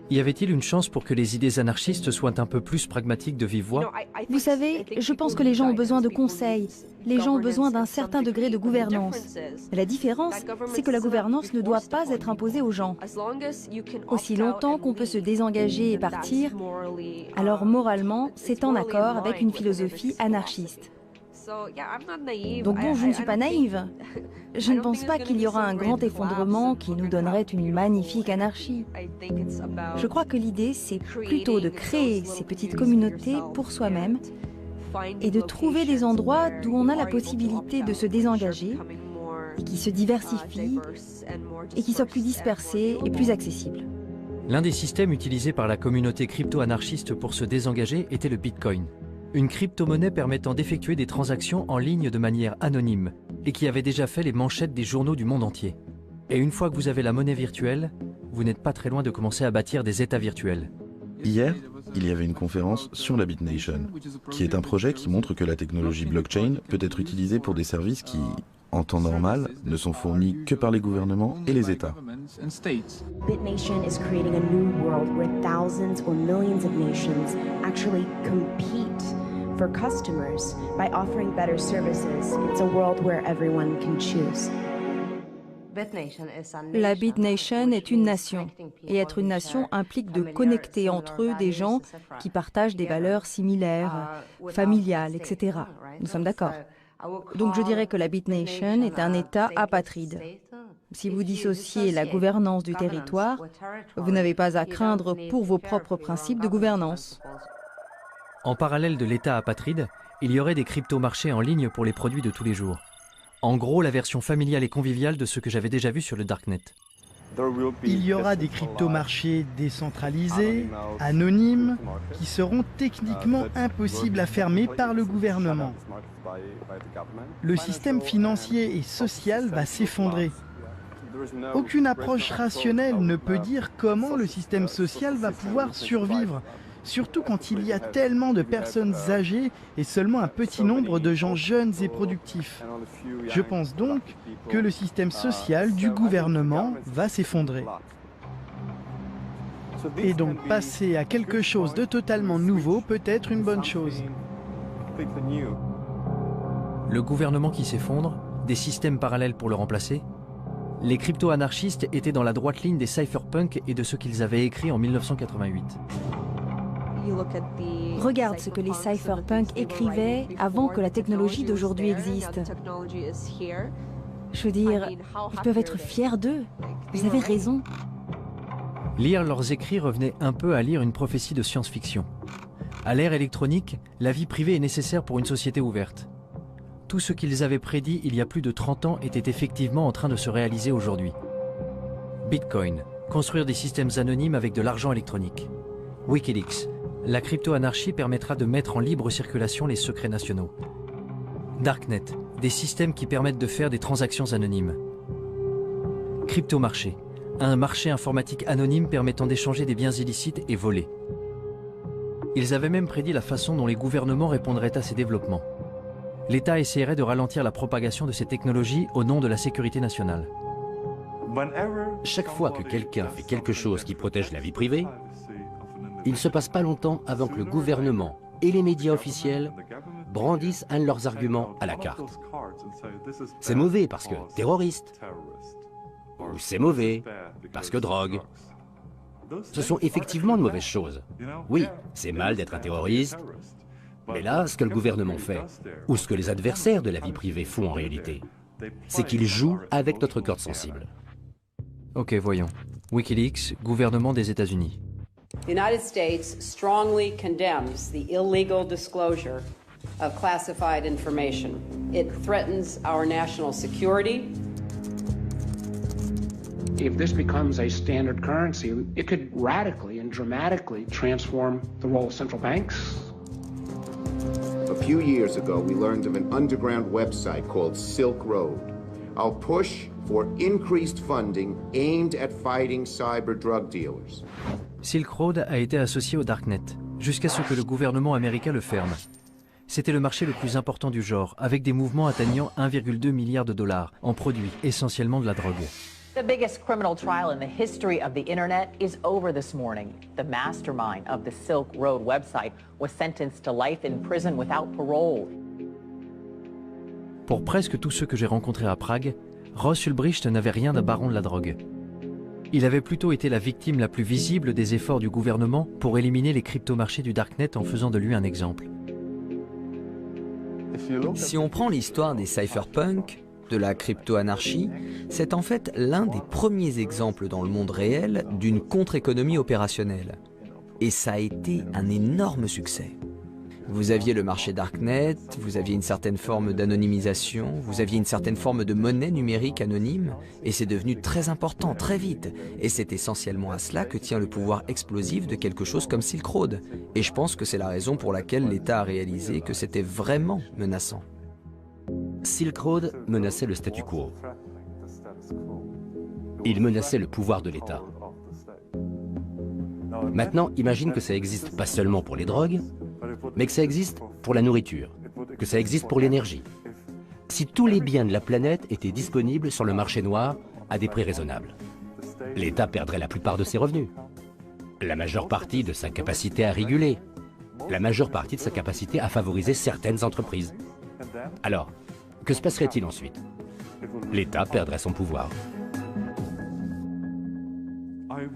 Y avait-il une chance pour que les idées anarchistes soient un peu plus pragmatiques de vive voix? Vous savez, je pense que les gens ont besoin de conseils. Les gens ont besoin d'un certain degré de gouvernance. Mais la différence, c'est que la gouvernance ne doit pas être imposée aux gens. Aussi longtemps qu'on peut se désengager et partir, alors moralement, c'est en accord avec une philosophie anarchiste. Donc bon, je ne suis pas naïve. Je ne pense pas qu'il y aura un grand effondrement qui nous donnerait une magnifique anarchie. Je crois que l'idée, c'est plutôt de créer ces petites communautés pour soi-même et de trouver des endroits d'où on a la possibilité de se désengager et qui se diversifient et qui soient plus dispersés et plus accessibles. L'un des systèmes utilisés par la communauté crypto-anarchiste pour se désengager était le Bitcoin. Une crypto-monnaie permettant d'effectuer des transactions en ligne de manière anonyme et qui avait déjà fait les manchettes des journaux du monde entier. Et une fois que vous avez la monnaie virtuelle, vous n'êtes pas très loin de commencer à bâtir des États virtuels. Hier, il y avait une conférence sur la BitNation, qui est un projet qui montre que la technologie blockchain peut être utilisée pour des services qui, en temps normal, ne sont fournis que par les gouvernements et les États. BitNation is creating a new world where thousands or millions of nations actually compete for customers by offering better services. It's a world where everyone can choose. La BitNation est une nation, et être une nation implique de connecter entre eux des gens qui partagent des valeurs similaires, familiales, etc. Nous sommes d'accord. Donc je dirais que la BitNation est un État apatride. Si vous dissociez la gouvernance du territoire, vous n'avez pas à craindre pour vos propres principes de gouvernance. En parallèle de l'État apatride, il y aurait des crypto-marchés en ligne pour les produits de tous les jours. En gros, la version familiale et conviviale de ce que j'avais déjà vu sur le Darknet. Il y aura des crypto-marchés décentralisés, anonymes, qui seront techniquement impossibles à fermer par le gouvernement. Le système financier et social va s'effondrer. Aucune approche rationnelle ne peut dire comment le système social va pouvoir survivre, surtout quand il y a tellement de personnes âgées et seulement un petit nombre de gens jeunes et productifs. Je pense donc que le système social du gouvernement va s'effondrer. Et donc passer à quelque chose de totalement nouveau peut être une bonne chose. Le gouvernement qui s'effondre, des systèmes parallèles pour le remplacer. Les crypto-anarchistes étaient dans la droite ligne des cypherpunks et de ce qu'ils avaient écrit en 1988. Regarde ce que les cypherpunks écrivaient avant que la technologie d'aujourd'hui existe. Je veux dire, ils peuvent être fiers d'eux. Vous avez raison. Lire leurs écrits revenait un peu à lire une prophétie de science-fiction. À l'ère électronique, la vie privée est nécessaire pour une société ouverte. Tout ce qu'ils avaient prédit il y a plus de 30 ans était effectivement en train de se réaliser aujourd'hui. Bitcoin, construire des systèmes anonymes avec de l'argent électronique. Wikileaks, la crypto-anarchie permettra de mettre en libre circulation les secrets nationaux. Darknet, des systèmes qui permettent de faire des transactions anonymes. Crypto-marché, un marché informatique anonyme permettant d'échanger des biens illicites et volés. Ils avaient même prédit la façon dont les gouvernements répondraient à ces développements. L'État essaierait de ralentir la propagation de ces technologies au nom de la sécurité nationale. Chaque fois que quelqu'un fait quelque chose qui protège la vie privée, il ne se passe pas longtemps avant que le gouvernement et les médias officiels brandissent un de leurs arguments à la carte. C'est mauvais parce que terroriste, ou c'est mauvais parce que drogue. Ce sont effectivement de mauvaises choses. Oui, c'est mal d'être un terroriste, mais là, ce que le gouvernement fait, ou ce que les adversaires de la vie privée font en réalité, c'est qu'ils jouent avec notre corde sensible. Ok, voyons. Wikileaks, gouvernement des États-Unis. The United States strongly condemns the illegal disclosure of classified information. It threatens our national security. If this becomes a standard currency, it could radically and dramatically transform the role of central banks. A few years ago, we learned of an underground website called Silk Road. Our push for increased funding aimed at fighting cyber drug dealers. Silk Road a été associé au Darknet, jusqu'à ce que le gouvernement américain le ferme. C'était le marché le plus important du genre, avec des mouvements atteignant 1,2 milliard de dollars en produits, essentiellement de la drogue. The biggest criminal trial in the history of the internet is over this morning. The mastermind of the Silk Road website was sentenced to life in prison without parole. Pour presque tous ceux que j'ai rencontrés à Prague, Ross Ulbricht n'avait rien d'un baron de la drogue. Il avait plutôt été la victime la plus visible des efforts du gouvernement pour éliminer les cryptomarchés du Darknet en faisant de lui un exemple. Si on prend l'histoire des cypherpunks, de la crypto-anarchie, c'est en fait l'un des premiers exemples dans le monde réel d'une contre-économie opérationnelle. Et ça a été un énorme succès. Vous aviez le marché Darknet, vous aviez une certaine forme d'anonymisation, vous aviez une certaine forme de monnaie numérique anonyme, et c'est devenu très important, très vite. Et c'est essentiellement à cela que tient le pouvoir explosif de quelque chose comme Silk Road. Et je pense que c'est la raison pour laquelle l'État a réalisé que c'était vraiment menaçant. Silk Road menaçait le statu quo. Il menaçait le pouvoir de l'État. Maintenant, imagine que ça existe pas seulement pour les drogues, mais que ça existe pour la nourriture, que ça existe pour l'énergie. Si tous les biens de la planète étaient disponibles sur le marché noir à des prix raisonnables, l'État perdrait la plupart de ses revenus, la majeure partie de sa capacité à réguler, la majeure partie de sa capacité à favoriser certaines entreprises. Alors, que se passerait-il ensuite? L'État perdrait son pouvoir.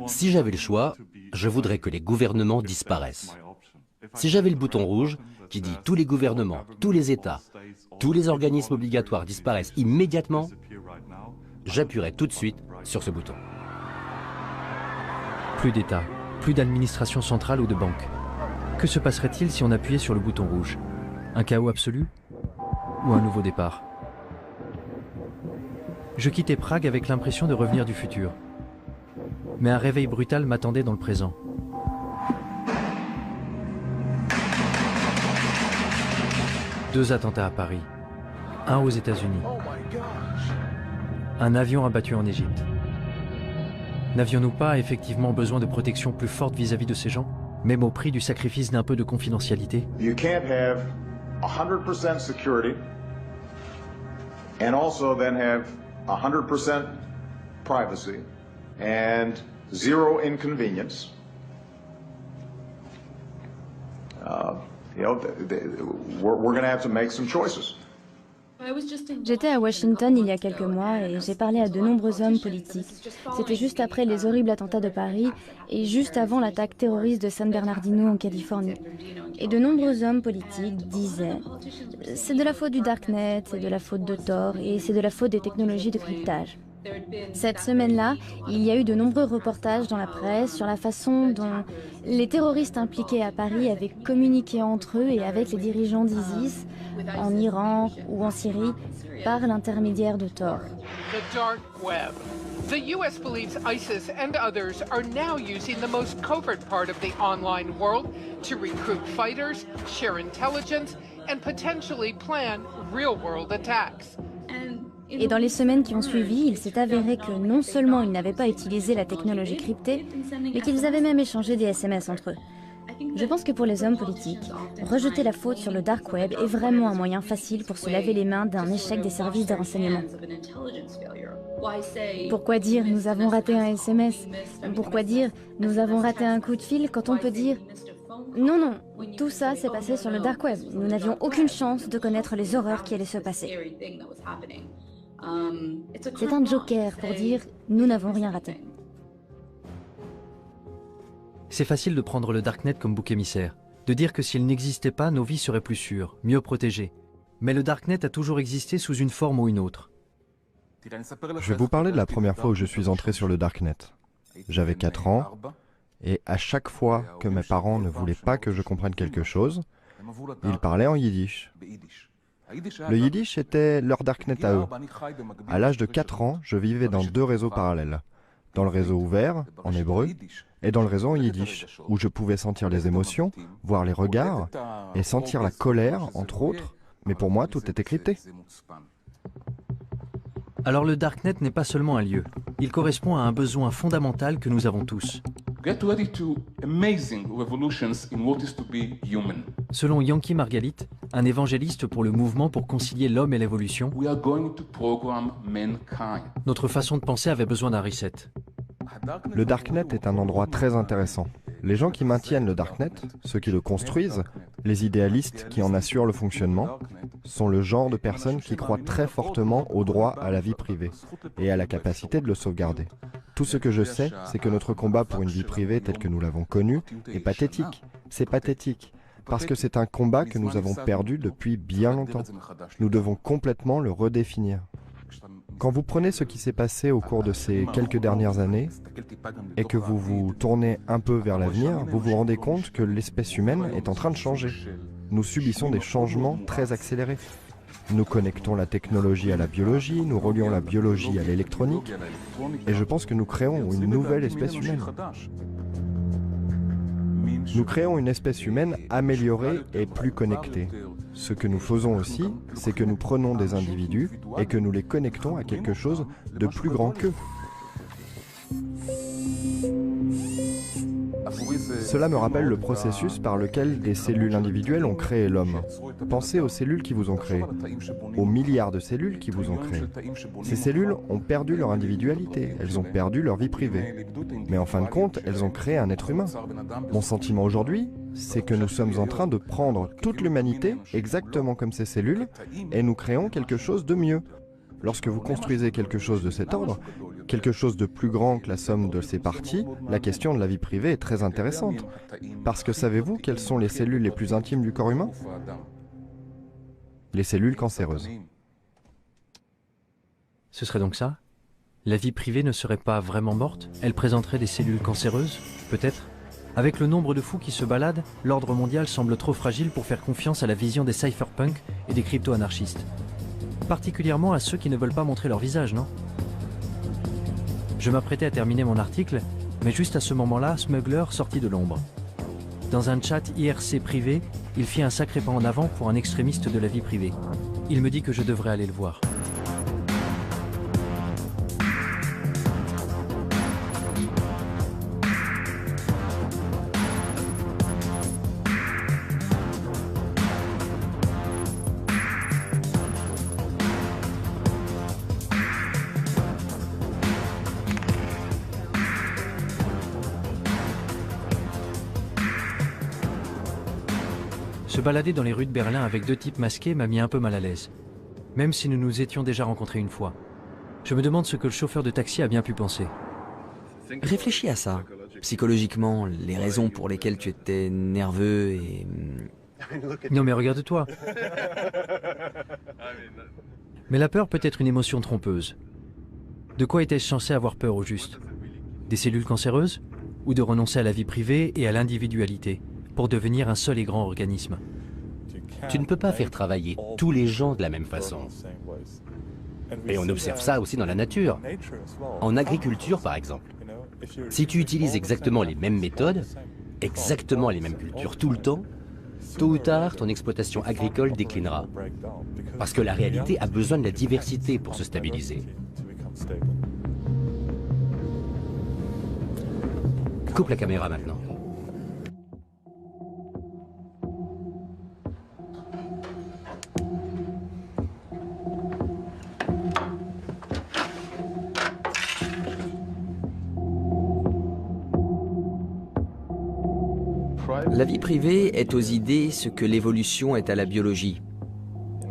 Si j'avais le choix, je voudrais que les gouvernements disparaissent. Si j'avais le bouton rouge qui dit tous les gouvernements, tous les États, tous les organismes obligatoires disparaissent immédiatement, j'appuierais tout de suite sur ce bouton. Plus d'État, plus d'administration centrale ou de banque. Que se passerait-il si on appuyait sur le bouton rouge? Un chaos absolu? Ou un nouveau départ? Je quittais Prague avec l'impression de revenir du futur. Mais un réveil brutal m'attendait dans le présent. Deux attentats à Paris, un aux États-Unis, un avion abattu en Égypte. N'avions-nous pas effectivement besoin de protection plus forte vis-à-vis de ces gens, même au prix du sacrifice d'un peu de confidentialité? You can't have 100% security and also then have 100% privacy and zero inconvenience. We're going to have to make some choices. J'étais à Washington il y a quelques mois et j'ai parlé à de nombreux hommes politiques. C'était juste après les horribles attentats de Paris et juste avant l'attaque terroriste de San Bernardino en Californie. Et de nombreux hommes politiques disaient « C'est de la faute du Darknet, c'est de la faute de Tor et c'est de la faute des technologies de cryptage ». Cette semaine-là, il y a eu de nombreux reportages dans la presse sur la façon dont les terroristes impliqués à Paris avaient communiqué entre eux et avec les dirigeants d'ISIS, en Iran ou en Syrie, par l'intermédiaire de Tor. The dark web. The US believes ISIS and others are now using the most covert part of the online world to recruit fighters, share intelligence, and potentially plan real-world attacks. Et dans les semaines qui ont suivi, il s'est avéré que non seulement ils n'avaient pas utilisé la technologie cryptée, mais qu'ils avaient même échangé des SMS entre eux. Je pense que pour les hommes politiques, rejeter la faute sur le dark web est vraiment un moyen facile pour se laver les mains d'un échec des services de renseignement. Pourquoi dire « nous avons raté un SMS » ? Pourquoi dire « nous avons raté un coup de fil » quand on peut dire « non, non, tout ça s'est passé sur le dark web, nous n'avions aucune chance de connaître les horreurs qui allaient se passer ». C'est un joker pour dire « nous n'avons rien raté ». C'est facile de prendre le Darknet comme bouc émissaire, de dire que s'il n'existait pas, nos vies seraient plus sûres, mieux protégées. Mais le Darknet a toujours existé sous une forme ou une autre. Je vais vous parler de la première fois où je suis entré sur le Darknet. J'avais 4 ans, et à chaque fois que mes parents ne voulaient pas que je comprenne quelque chose, ils parlaient en yiddish. Le yiddish était leur Darknet à eux. À l'âge de 4 ans, je vivais dans 2 réseaux parallèles. Dans le réseau ouvert, en hébreu, et dans le réseau en yiddish, où je pouvais sentir les émotions, voir les regards, et sentir la colère, entre autres, mais pour moi, tout était crypté. Alors le Darknet n'est pas seulement un lieu, il correspond à un besoin fondamental que nous avons tous. Selon Yanky Margalit, un évangéliste pour le mouvement pour concilier l'homme et l'évolution, notre façon de penser avait besoin d'un reset. Le Darknet est un endroit très intéressant. Les gens qui maintiennent le Darknet, ceux qui le construisent, les idéalistes qui en assurent le fonctionnement, sont le genre de personnes qui croient très fortement au droit à la vie privée et à la capacité de le sauvegarder. Tout ce que je sais, c'est que notre combat pour une vie privée telle que nous l'avons connue est pathétique. C'est pathétique, parce que c'est un combat que nous avons perdu depuis bien longtemps. Nous devons complètement le redéfinir. Quand vous prenez ce qui s'est passé au cours de ces quelques dernières années et que vous vous tournez un peu vers l'avenir, vous vous rendez compte que l'espèce humaine est en train de changer. Nous subissons des changements très accélérés. Nous connectons la technologie à la biologie, nous relions la biologie à l'électronique, et je pense que nous créons une nouvelle espèce humaine. Nous créons une espèce humaine améliorée et plus connectée. Ce que nous faisons aussi, c'est que nous prenons des individus et que nous les connectons à quelque chose de plus grand qu'eux. Cela me rappelle le processus par lequel des cellules individuelles ont créé l'homme. Pensez aux cellules qui vous ont créé, aux milliards de cellules qui vous ont créé. Ces cellules ont perdu leur individualité, elles ont perdu leur vie privée. Mais en fin de compte, elles ont créé un être humain. Mon sentiment aujourd'hui, c'est que nous sommes en train de prendre toute l'humanité, exactement comme ces cellules, et nous créons quelque chose de mieux. Lorsque vous construisez quelque chose de cet ordre, quelque chose de plus grand que la somme de ses parties, la question de la vie privée est très intéressante. Parce que savez-vous quelles sont les cellules les plus intimes du corps humain? Les cellules cancéreuses. Ce serait donc ça? La vie privée ne serait pas vraiment morte? Elle présenterait des cellules cancéreuses? Peut-être? Avec le nombre de fous qui se baladent, l'ordre mondial semble trop fragile pour faire confiance à la vision des cypherpunks et des crypto-anarchistes. Particulièrement à ceux qui ne veulent pas montrer leur visage, non? Je m'apprêtais à terminer mon article, mais juste à ce moment-là, Smuggler sortit de l'ombre. Dans un chat IRC privé, il fit un sacré pas en avant pour un extrémiste de la vie privée. Il me dit que je devrais aller le voir. Se balader dans les rues de Berlin avec deux types masqués m'a mis un peu mal à l'aise, même si nous nous étions déjà rencontrés une fois. Je me demande ce que le chauffeur de taxi a bien pu penser. Réfléchis à ça. Psychologiquement, les raisons pour lesquelles tu étais nerveux et... Non mais regarde-toi. Mais la peur peut être une émotion trompeuse. De quoi était-je censé avoir peur au juste? Des cellules cancéreuses? Ou de renoncer à la vie privée et à l'individualité pour devenir un seul et grand organisme? Tu ne peux pas faire travailler tous les gens de la même façon. Et on observe ça aussi dans la nature. En agriculture, par exemple. Si tu utilises exactement les mêmes méthodes, exactement les mêmes cultures tout le temps, tôt ou tard, ton exploitation agricole déclinera. Parce que la réalité a besoin de la diversité pour se stabiliser. Coupe la caméra maintenant. La vie privée est aux idées ce que l'évolution est à la biologie.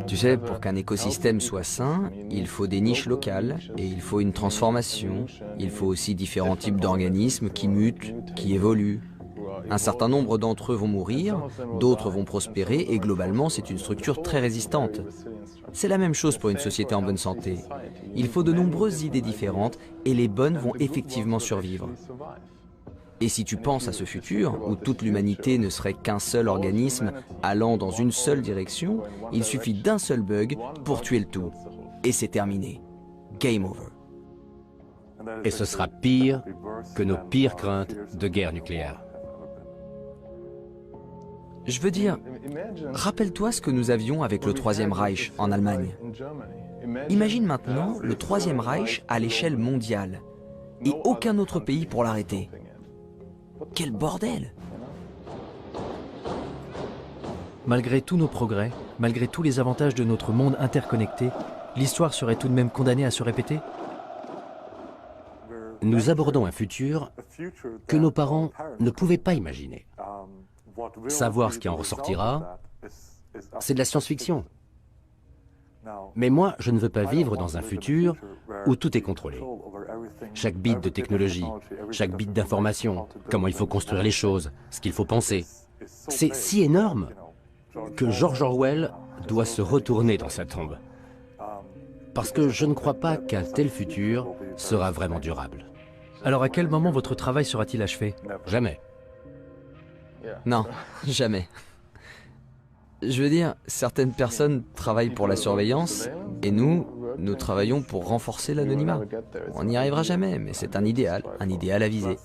Tu sais, pour qu'un écosystème soit sain, il faut des niches locales et il faut une transformation. Il faut aussi différents types d'organismes qui mutent, qui évoluent. Un certain nombre d'entre eux vont mourir, d'autres vont prospérer et globalement, c'est une structure très résistante. C'est la même chose pour une société en bonne santé. Il faut de nombreuses idées différentes et les bonnes vont effectivement survivre. Et si tu penses à ce futur, où toute l'humanité ne serait qu'un seul organisme allant dans une seule direction, il suffit d'un seul bug pour tuer le tout. Et c'est terminé. Game over. Et ce sera pire que nos pires craintes de guerre nucléaire. Je veux dire, rappelle-toi ce que nous avions avec le Troisième Reich en Allemagne. Imagine maintenant le Troisième Reich à l'échelle mondiale et aucun autre pays pour l'arrêter. Quel bordel! Malgré tous nos progrès, malgré tous les avantages de notre monde interconnecté, l'histoire serait tout de même condamnée à se répéter? Nous abordons un futur que nos parents ne pouvaient pas imaginer. Savoir ce qui en ressortira, c'est de la science-fiction. Mais moi, je ne veux pas vivre dans un futur où tout est contrôlé. Chaque bit de technologie, chaque bit d'information, comment il faut construire les choses, ce qu'il faut penser. C'est si énorme que George Orwell doit se retourner dans sa tombe. Parce que je ne crois pas qu'un tel futur sera vraiment durable. Alors à quel moment votre travail sera-t-il achevé? Jamais. Non, jamais. Je veux dire, certaines personnes travaillent pour la surveillance, et nous travaillons pour renforcer l'anonymat. On n'y arrivera jamais, mais c'est un idéal à viser.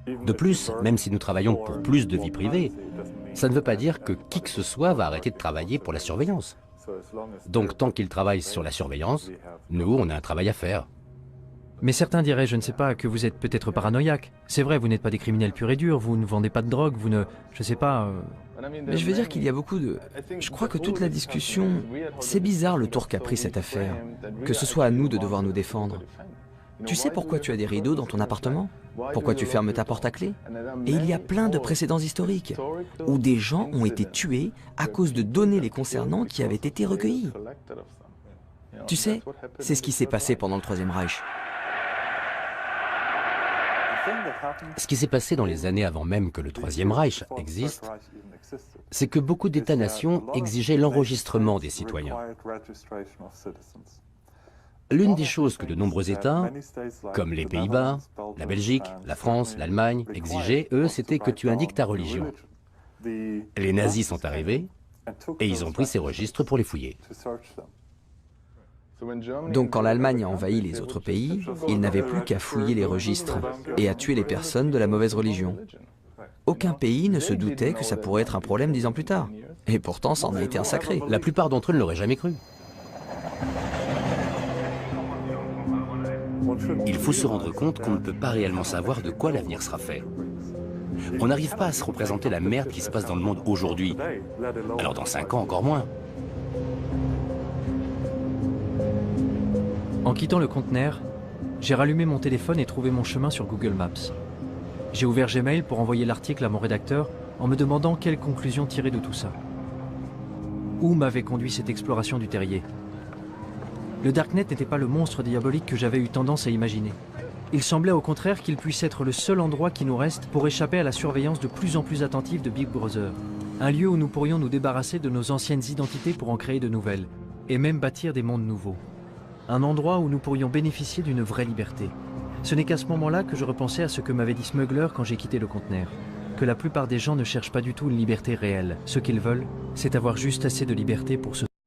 De plus, même si nous travaillons pour plus de vie privée, ça ne veut pas dire que qui que ce soit va arrêter de travailler pour la surveillance. Donc tant qu'ils travaillent sur la surveillance, nous, on a un travail à faire. Mais certains diraient, je ne sais pas, que vous êtes peut-être paranoïaque. C'est vrai, vous n'êtes pas des criminels purs et durs, vous ne vendez pas de drogue, vous ne... je sais pas... Mais je veux dire qu'il y a beaucoup de... Je crois que toute la discussion... C'est bizarre le tour qu'a pris cette affaire. Que ce soit à nous de devoir nous défendre. Tu sais pourquoi tu as des rideaux dans ton appartement? Pourquoi tu fermes ta porte à clé? Et il y a plein de précédents historiques, où des gens ont été tués à cause de données les concernant qui avaient été recueillies. Tu sais, c'est ce qui s'est passé pendant le Troisième Reich. Ce qui s'est passé dans les années avant même que le Troisième Reich existe, c'est que beaucoup d'États-nations exigeaient l'enregistrement des citoyens. L'une des choses que de nombreux États, comme les Pays-Bas, la Belgique, la France, l'Allemagne, exigeaient, eux, c'était que tu indiques ta religion. Les nazis sont arrivés et ils ont pris ces registres pour les fouiller. Donc quand l'Allemagne a envahi les autres pays, ils n'avaient plus qu'à fouiller les registres et à tuer les personnes de la mauvaise religion. Aucun pays ne se doutait que ça pourrait être un problème 10 ans plus tard. Et pourtant, ça en a été un sacré. La plupart d'entre eux ne l'auraient jamais cru. Il faut se rendre compte qu'on ne peut pas réellement savoir de quoi l'avenir sera fait. On n'arrive pas à se représenter la merde qui se passe dans le monde aujourd'hui. Alors dans 5 ans, encore moins. En quittant le conteneur, j'ai rallumé mon téléphone et trouvé mon chemin sur Google Maps. J'ai ouvert Gmail pour envoyer l'article à mon rédacteur en me demandant quelles conclusions tirer de tout ça. Où m'avait conduit cette exploration du terrier? Le Darknet n'était pas le monstre diabolique que j'avais eu tendance à imaginer. Il semblait au contraire qu'il puisse être le seul endroit qui nous reste pour échapper à la surveillance de plus en plus attentive de Big Brother. Un lieu où nous pourrions nous débarrasser de nos anciennes identités pour en créer de nouvelles, et même bâtir des mondes nouveaux. Un endroit où nous pourrions bénéficier d'une vraie liberté. Ce n'est qu'à ce moment-là que je repensais à ce que m'avait dit Smuggler quand j'ai quitté le conteneur. Que la plupart des gens ne cherchent pas du tout une liberté réelle. Ce qu'ils veulent, c'est avoir juste assez de liberté pour se